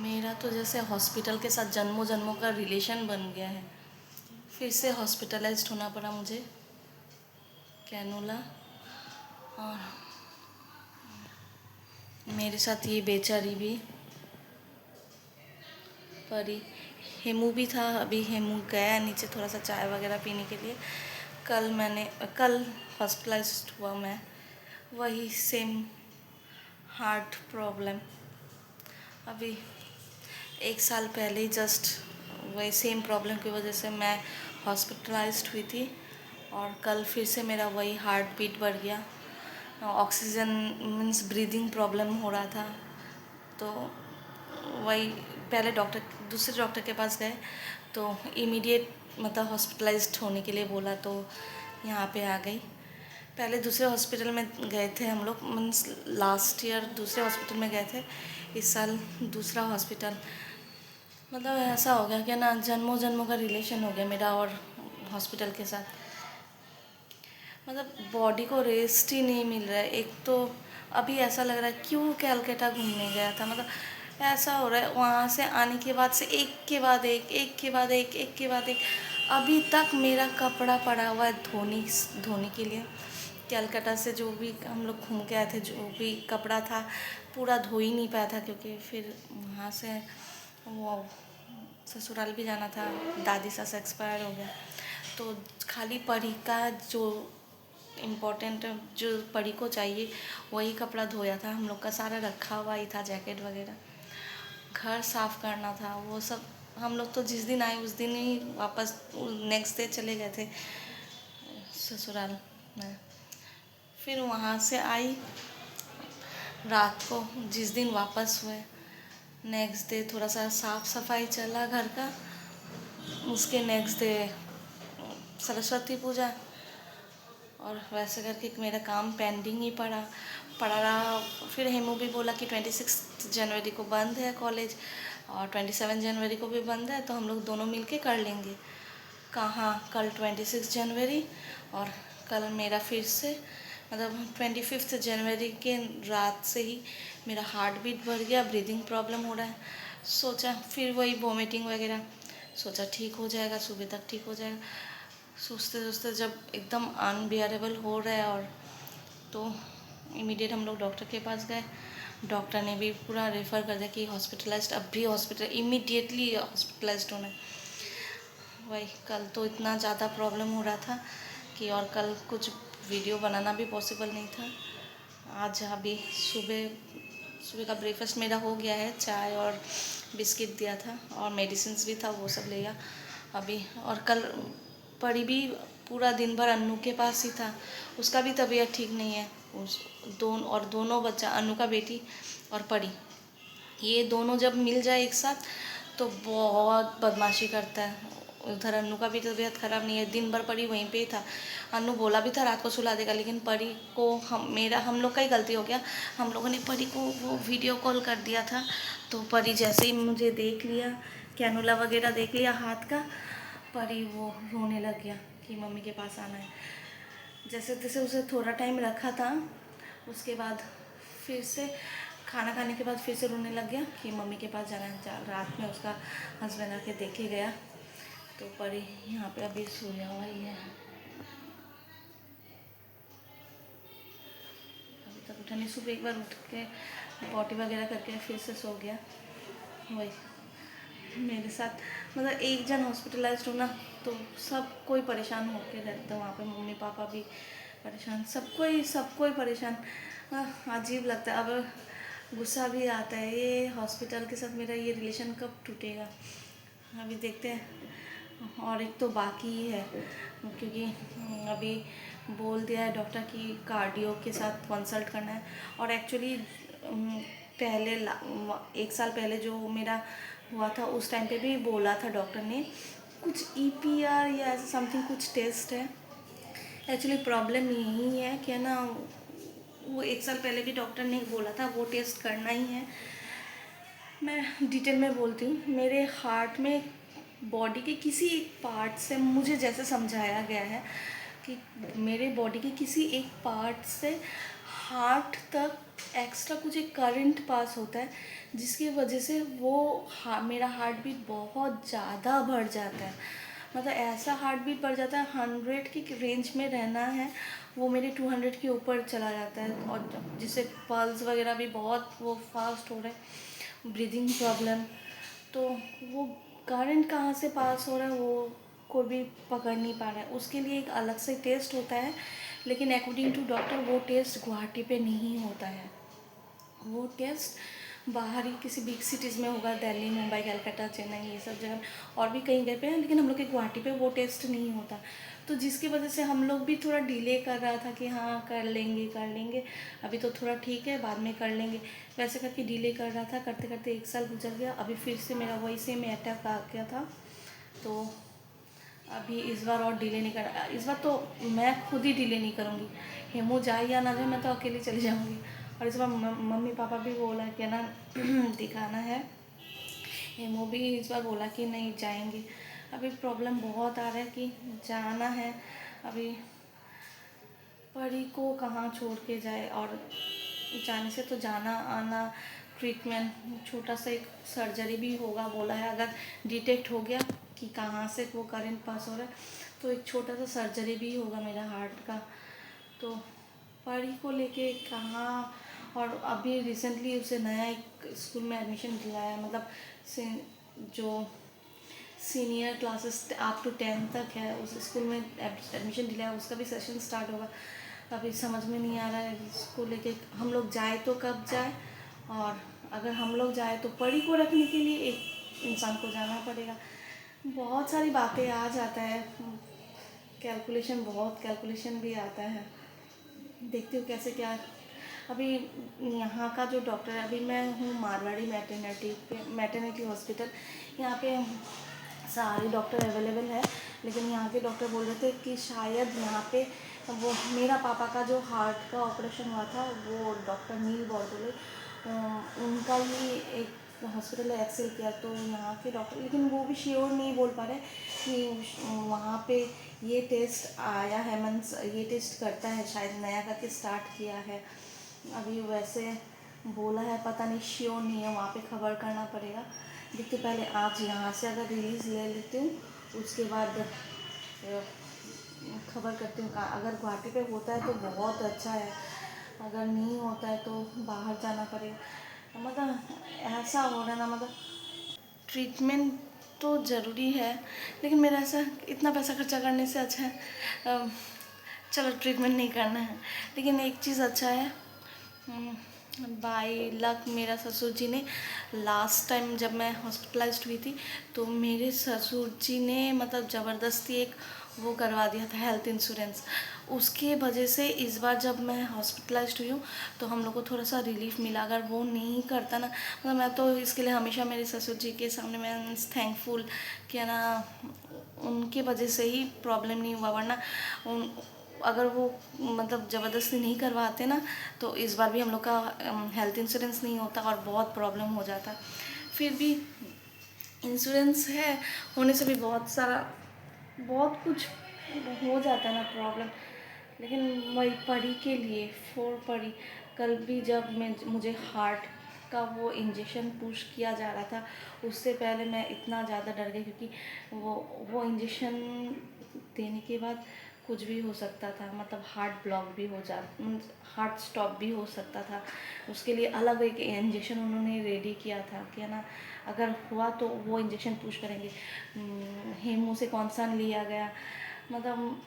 मेरा तो जैसे हॉस्पिटल के साथ जन्मों जन्मों का रिलेशन बन गया है। फिर से हॉस्पिटलाइज्ड होना पड़ा मुझे, कैनुला। और मेरे साथ ये बेचारी भी परी। हेमू भी था, अभी हेमू गया नीचे थोड़ा सा चाय वगैरह पीने के लिए। कल हॉस्पिटलाइज्ड हुआ मैं, वही सेम हार्ट प्रॉब्लम। अभी 1 साल पहले ही जस्ट वही सेम प्रॉब्लम की वजह से मैं हॉस्पिटलाइज्ड हुई थी। और कल फिर से मेरा वही हार्ट बीट बढ़ गया। ऑक्सीजन मीन्स ब्रीदिंग प्रॉब्लम हो रहा था। तो वही पहले दूसरे डॉक्टर के पास गए तो इमीडिएट मतलब हॉस्पिटलाइज्ड होने के लिए बोला, तो यहाँ पे आ गई। पहले दूसरे हॉस्पिटल में गए थे हम लोग, मीन्स लास्ट ईयर दूसरे हॉस्पिटल में गए थे, इस साल दूसरा हॉस्पिटल। मतलब ऐसा हो गया कि ना, जन्मों जन्मों का रिलेशन हो गया मेरा और हॉस्पिटल के साथ। मतलब बॉडी को रेस्ट ही नहीं मिल रहा है। एक तो अभी ऐसा लग रहा है क्यों कैलकाटा घूमने गया था, मतलब ऐसा हो रहा है वहाँ से आने के बाद से एक के बाद एक के बाद एक अभी तक मेरा कपड़ा पड़ा हुआ है धोने के लिए। कैलकाटा से जो भी हम लोग घूम के आए थे, जो भी कपड़ा था पूरा धो ही नहीं पाया था, क्योंकि फिर वहाँ से वो ससुराल भी जाना था, दादी सास एक्सपायर हो गया। तो खाली परी का जो इम्पोर्टेंट जो परी को चाहिए वही कपड़ा धोया था। हम लोग का सारा रखा हुआ ही था, जैकेट वगैरह। घर साफ़ करना था, वो सब हम लोग तो जिस दिन आए उस दिन ही वापस नेक्स्ट डे चले गए थे ससुराल में। फिर वहाँ से आई रात को, जिस दिन वापस हुए नेक्स्ट डे थोड़ा सा साफ़ सफाई चला घर का। उसके नेक्स्ट डे सरस्वती पूजा, और वैसे करके मेरा काम पेंडिंग ही पड़ा रहा। फिर हेमू भी बोला कि 26 जनवरी को बंद है कॉलेज और 27 जनवरी को भी बंद है, तो हम लोग दोनों मिलके कर लेंगे। कहाँ, कल 26 जनवरी और कल मेरा फिर से मतलब 25 जनवरी के रात से ही मेरा हार्ट बीट बढ़ गया, ब्रीदिंग प्रॉब्लम हो रहा है। सोचा फिर वही वॉमिटिंग वगैरह, सोचा ठीक हो जाएगा, सुबह तक ठीक हो जाएगा। सोचते सोचते जब एकदम अनबियरेबल हो रहा है, और तो इमीडिएट हम लोग डॉक्टर के पास गए। डॉक्टर ने भी पूरा रेफ़र कर दिया कि हॉस्पिटलाइज्ड, अब भी हॉस्पिटल इमीडिएटली हॉस्पिटलाइज्ड होना है। वही कल तो इतना ज़्यादा प्रॉब्लम हो रहा था कि और कल कुछ वीडियो बनाना भी पॉसिबल नहीं था। आज अभी सुबह का ब्रेकफास्ट मेरा हो गया है, चाय और बिस्किट दिया था और मेडिसिन्स भी था, वो सब लिया अभी। और कल परी भी पूरा दिन भर अन्नू के पास ही था, उसका भी तबीयत ठीक नहीं है। दोनों बच्चा, अन्नू का बेटी और परी, ये दोनों जब मिल जाए एक साथ तो बहुत बदमाशी करता है। उधर अन्नू का भी तबीयत ख़राब नहीं है, दिन भर परी वहीं पे ही था। अन्नू बोला भी था रात को सुला देगा, लेकिन परी को हम लोग का ही गलती हो गया। हम लोगों ने परी को वो वीडियो कॉल कर दिया था, तो परी जैसे ही मुझे देख लिया, कैनुला वगैरह देख लिया हाथ का, परी वो रोने लग गया कि मम्मी के पास आना है। जैसे तैसे उसे थोड़ा टाइम रखा था, उसके बाद फिर से खाना खाने के बाद फिर से रोने लग गया कि मम्मी के पास जाना है। रात में उसका हस्बैंड आके देखे गया, तो परी यहाँ पे अभी सोया हुआ ही है, अभी तक उठा नहीं। सुबह एक बार उठ के पॉटी वगैरह करके फिर से सो गया। वही मेरे साथ मतलब एक जन हॉस्पिटलाइज्ड होना तो सब कोई परेशान होके रहता है वहाँ पे, मम्मी पापा भी परेशान, सब कोई परेशान। अजीब लगता है। अब गुस्सा भी आता है, ये हॉस्पिटल के साथ मेरा ये रिलेशन कब टूटेगा, अभी देखते हैं। और एक तो बाकी ही है, क्योंकि अभी बोल दिया है डॉक्टर कि कार्डियो के साथ कंसल्ट करना है। और एक्चुअली पहले 1 साल पहले जो मेरा हुआ था उस टाइम पे भी बोला था डॉक्टर ने, कुछ ईपीआर या ऐसा समथिंग कुछ टेस्ट है। एक्चुअली प्रॉब्लम यही है कि ना, वो 1 साल पहले भी डॉक्टर ने बोला था वो टेस्ट करना ही है। मैं डिटेल में बोलती हूँ। मेरे हार्ट में बॉडी के किसी एक पार्ट से मुझे जैसे समझाया गया है कि मेरे बॉडी के किसी एक पार्ट से हार्ट तक एक्स्ट्रा कुछ एक करंट पास होता है जिसकी वजह से वो मेरा हार्ट बीट बहुत ज़्यादा बढ़ जाता है। मतलब ऐसा हार्ट बीट बढ़ जाता है, 100 की रेंज में रहना है वो मेरे 200 के ऊपर चला जाता है, और जिससे पल्स वगैरह भी बहुत वो फास्ट हो रहे हैं, ब्रीदिंग प्रॉब्लम। तो वो करंट कहाँ से पास हो रहा है वो कोई भी पकड़ नहीं पा रहा है। उसके लिए एक अलग से टेस्ट होता है, लेकिन अकॉर्डिंग टू डॉक्टर वो टेस्ट गुवाहाटी पे नहीं होता है। वो टेस्ट बाहर ही किसी बिग सिटीज़ में होगा, दिल्ली, मुंबई, कलकत्ता, चेन्नई, ये सब जगह और भी कहीं गए पे हैं, लेकिन हम लोग के गुवाहाटी पे वो टेस्ट नहीं होता। तो जिसकी वजह से हम लोग भी थोड़ा डिले कर रहा था कि हाँ कर लेंगे कर लेंगे, अभी तो थोड़ा ठीक है, बाद में कर लेंगे, वैसे करके डिले कर रहा था। करते करते 1 साल गुजर गया। अभी फिर से मेरा वही सेम अटैक आ गया था। तो अभी इस बार और डिले नहीं कर, इस बार तो मैं खुद ही डिले नहीं करूँगी। हेमू जाए या ना जाए, मैं तो अकेली चली जाऊँगी। और इस बार मम्मी पापा भी बोला कि ना दिखाना है। हेमू भी इस बार बोला कि नहीं जाएंगे। अभी प्रॉब्लम बहुत आ रहा है कि जाना है। अभी परी को कहाँ छोड़ के जाए, और जाने से तो जाना आना, ट्रीटमेंट, छोटा सा एक सर्जरी भी होगा बोला है। अगर डिटेक्ट हो गया कि कहाँ से वो करंट पास हो रहा है तो एक छोटा सा सर्जरी भी होगा मेरा हार्ट का। तो परी को लेके कहाँ, और अभी रिसेंटली उसे नया एक स्कूल में एडमिशन दिलाया, मतलब जो सीनियर क्लासेस अप टू 10 तक है उस स्कूल में एडमिशन दिलाया। उसका भी सेशन स्टार्ट होगा। अभी समझ में नहीं आ रहा है इसको लेके हम लोग जाए तो कब जाए, और अगर हम लोग जाए तो परी को रखने के लिए एक इंसान को जाना पड़ेगा। बहुत सारी बातें आ जाता है, कैलकुलेशन, बहुत कैलकुलेशन भी आता है। देखती हूँ कैसे क्या। अभी यहाँ का जो डॉक्टर है, अभी मैं हूँ मारवाड़ी मैटरनिटी हॉस्पिटल, यहाँ पे सारे डॉक्टर अवेलेबल है। लेकिन यहाँ के डॉक्टर बोल रहे थे कि शायद यहाँ पे वो मेरा पापा का जो हार्ट का ऑपरेशन हुआ था वो डॉक्टर नील बॉर्डोले उनका ही एक हॉस्पिटल है, एक्सेल केयर। तो यहाँ के डॉक्टर, लेकिन वो भी श्योर नहीं बोल पा रहे कि वहाँ पे ये टेस्ट आया है, मीन्स ये टेस्ट करता है, शायद नया करके स्टार्ट किया है। अभी वैसे बोला है, पता नहीं, श्योर नहीं है, वहाँ पे खबर करना पड़ेगा। देखते पहले आज यहाँ से अगर रिलीज़ ले लेती हूँ, उसके बाद खबर करती हूँ। अगर गुवाहाटी पे होता है तो बहुत अच्छा है, अगर नहीं होता है तो बाहर जाना पड़ेगा। मतलब ऐसा हो रहा है ना, मतलब ट्रीटमेंट तो ज़रूरी है, लेकिन मेरा ऐसा इतना पैसा खर्चा करने से अच्छा है चलो ट्रीटमेंट नहीं करना है। लेकिन एक चीज़ अच्छा है, बाय लक मेरा ससुर जी ने लास्ट टाइम जब मैं हॉस्पिटलाइज्ड हुई थी तो मेरे ससुर जी ने मतलब ज़बरदस्ती एक वो करवा दिया था, हेल्थ इंश्योरेंस। उसके वजह से इस बार जब मैं हॉस्पिटलाइज्ड हुई हूँ तो हम लोग को थोड़ा सा रिलीफ मिला। अगर वो नहीं करता ना, मतलब मैं तो इसके लिए हमेशा मेरे ससुर जी के सामने मैं थैंकफुल कि ना उनके वजह से ही प्रॉब्लम नहीं हुआ, वरना अगर वो मतलब ज़बरदस्ती नहीं करवाते ना तो इस बार भी हम लोग का हेल्थ इंश्योरेंस नहीं होता और बहुत प्रॉब्लम हो जाता। फिर भी इंश्योरेंस है होने से भी बहुत सारा बहुत कुछ हो जाता है ना प्रॉब्लम। लेकिन वही परी के लिए फॉर परी, कल भी जब मुझे हार्ट का वो इंजेक्शन पुश किया जा रहा था, उससे पहले मैं इतना ज़्यादा डर गई क्योंकि वो इंजेक्शन देने के बाद कुछ भी हो सकता था, मतलब हार्ट ब्लॉक भी हो जा, हार्ट स्टॉप भी हो सकता था। उसके लिए अलग एक इंजेक्शन उन्होंने रेडी किया था कि ना अगर हुआ तो वो इंजेक्शन पुश करेंगे। हेमू से कॉन्सर्न लिया गया, मतलब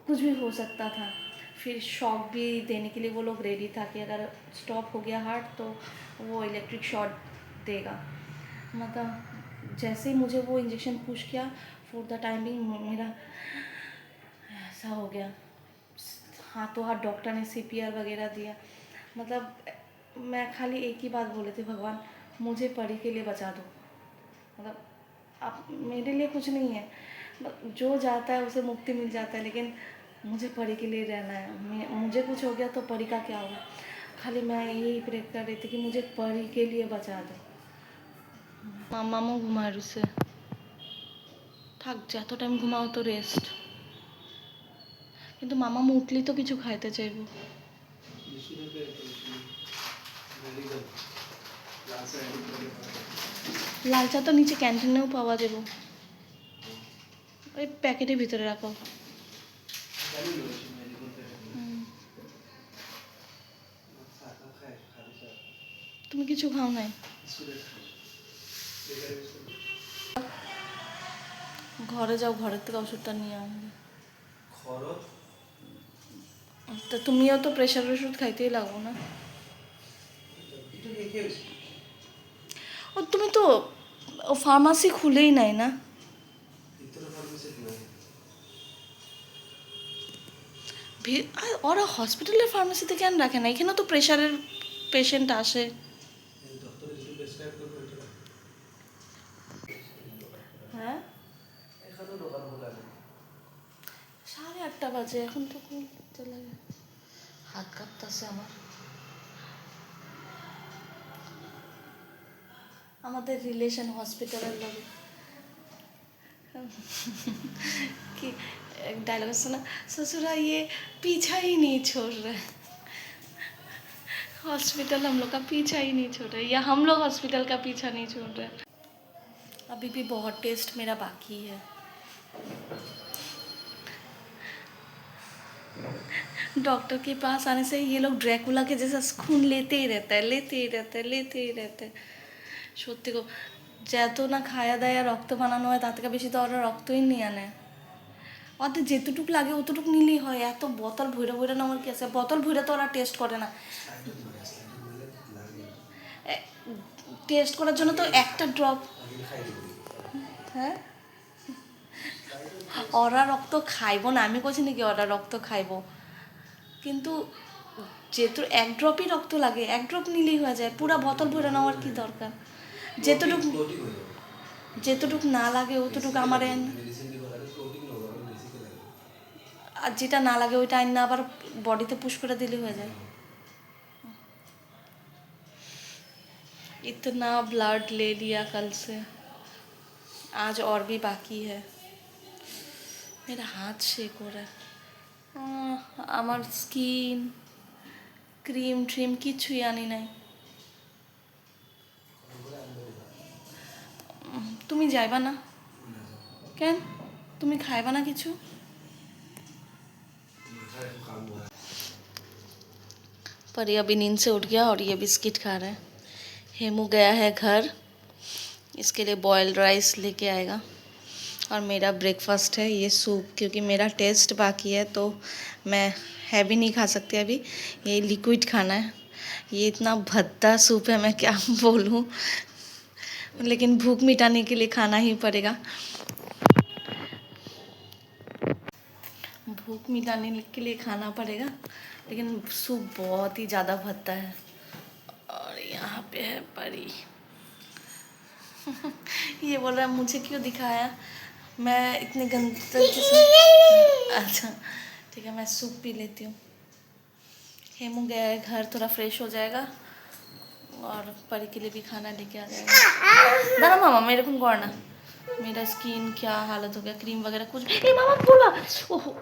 कुछ भी हो सकता था। फिर शॉक भी देने के लिए वो लोग रेडी था कि अगर स्टॉप हो गया हार्ट तो वो इलेक्ट्रिक शॉक देगा। मतलब जैसे ही मुझे वो इंजेक्शन पुश किया, फॉर द टाइमिंग मेरा ऐसा हो गया, हाथों हाथ डॉक्टर ने सीपीआर वगैरह दिया। मतलब मैं खाली एक ही बात बोले थे, भगवान मुझे परी के लिए बचा दो। मतलब अब मेरे लिए कुछ नहीं है, जो जाता है उसे मुक्ति मिल जाता है, लेकिन मुझे परी के लिए रहना है। मुझे कुछ हो गया तो परी का क्या होगा। खाली मैं यही प्रे कर रही थी कि मुझे परी के लिए बचा दो। मामा घुमारू से থাক, যত টাইম ঘুমাও তো রেস্ট। কিন্তু মামা উঠলেই তো কিছু খাইতে চাইবো। লাল চা তো নিচে ক্যান্টিনেও পাওয়া যাবে, ওই প্যাকেটের ভিতরে রাখো। তুমি কিছু খাও নাই? ঘরে যাও, ঘরের থেকে ওষুধটা নিয়ে আসবে। তো তুমিও তো প্রেশার ওষুধ খাইতেই লাগবো না। ও তুমি তো ও ফার্মাসি খুলেই নাই না। ওরা হসপিটালের ফার্মাসিতে কেন রাখে না? এখানে তো প্রেশারের পেশেন্ট আসে। হ্যাঁ 8:30 বাজে, এখন তো চলে যায়। হাত কাঁপতেছে আমার। আমাদের রিলেশন হসপিটালের লগে कि एक डायलॉग सुना, ससुरा ये पीछा ही नहीं छोड़ रहा है। हॉस्पिटल हम लोग का पीछा ही नहीं छोड़ रहा है, या हम लोग हॉस्पिटल का पीछा नहीं छोड़ रहे हैं। अभी भी बहुत टेस्ट मेरा बाकी है। डॉक्टर के पास आने से ये लोग ड्रैकुला के जैसा खून लेते ही रहता है, लेते ही रहते हैं, लेते ही रहते हैं। সত্যি গো, যত না খায়া দায়া রক্ত বানানো হয় তার থেকে বেশি তো ওরা রক্তই নিয়ে আনে। ওদের যেতটুকু লাগে অতটুকু নিলেই হয়। এত বোতল ভৈরা ভৈরা নেওয়ার কি আছে? বোতল ভৈরা তো ওরা টেস্ট করে না। টেস্ট করার জন্য তো একটা ড্রপ। হ্যাঁ ওরা রক্ত খাইব না, আমি বলছি নাকি ওরা রক্ত খাইব, কিন্তু যেহেতু এক ড্রপই রক্ত লাগে, এক ড্রপ নিলেই হয়ে যায়। পুরা বোতল ভরে নেওয়ার কি দরকার? যেতটুকু যেতটুকু না লাগে অতটুকু আমার আর যেটা না লাগে ওইটা আইন না আবার বডিতে পুশ করে দিলে হয়ে যায়। इतना ब्लड ले लिया कल से, आज और भी बाकी है। मेरा हाथ शेक हो रहा है। আমার স্কিন ক্রিম ট্রিম কিছুই আনি নাই। তুমি যাইবা না কেন? তুমি খাইবা না কিছু? पर ये अभी नींद से उठ गया और ये बिस्किट खा रहा है। हेमू गया है घर, इसके लिए बॉयल्ड राइस लेके आएगा। और मेरा ब्रेकफास्ट है ये सूप, क्योंकि मेरा टेस्ट बाकी है तो मैं हैवी नहीं खा सकती अभी, ये लिक्विड खाना है। ये इतना भद्दा सूप है, मैं क्या बोलूँ, लेकिन भूख मिटाने के लिए खाना ही पड़ेगा। भूख मिटाने के लिए खाना पड़ेगा, लेकिन सूप बहुत ही ज़्यादा भद्दा है। और यहाँ पे है परी। ये बोल रहा है मुझे क्यों दिखाया, मैं इतने गंदे तरीके से। अच्छा ठीक है, मैं सूप पी लेती हूँ। हेमू गया है घर, थोड़ा फ्रेश हो जाएगा और परी के लिए भी खाना लेके आ जाएगा। दादा मामा मेरे को करना, मेरा स्किन क्या हालत हो गया, क्रीम वगैरह कुछ भी। मामा बोला ओहो